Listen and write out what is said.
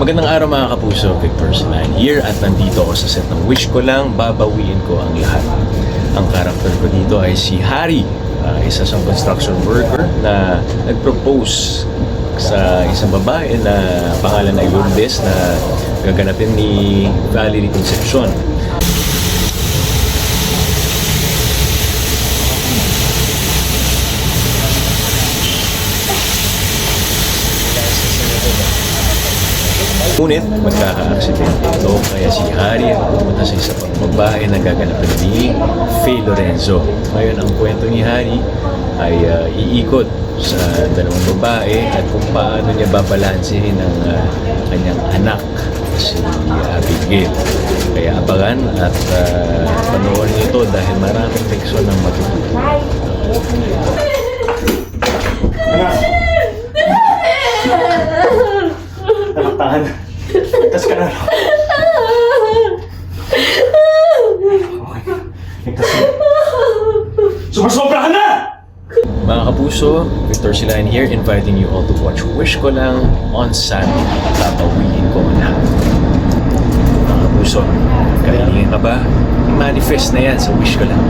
Magandang araw mga kapuso, Victor Silan here at nandito ako sa set ng Wish Ko Lang, Babawiin Ko Ang Lahat. Ang character ko dito ay si Harry, isa siyang construction worker na nag-propose sa isang babae na pangalan ay Lourdes na gaganapin ni Valerie Concepcion. Ngunit magkaka-aksidente ito kaya si Harry ang pumunta sa isa pang babae na gaganapin ni Faye Lorenzo. Ngayon ang kwento ni Harry ay iikot sa dalawang babae at kung paano niya babalansehin ang kanyang anak si Abigail. Kaya abangan at panoorin ito dahil maraming leksyon ang matutunan. Tahan. Ligtas ka na. Okay. Ligtas ka. Sumasobra ka na! Mga kapuso, Victor Silan here inviting you all to watch Wish Ko Lang on Sunday. Babawiin ko ang lahat. Mga kapuso, kailangan ka ba? I-manifest na yan sa Wish Ko Lang.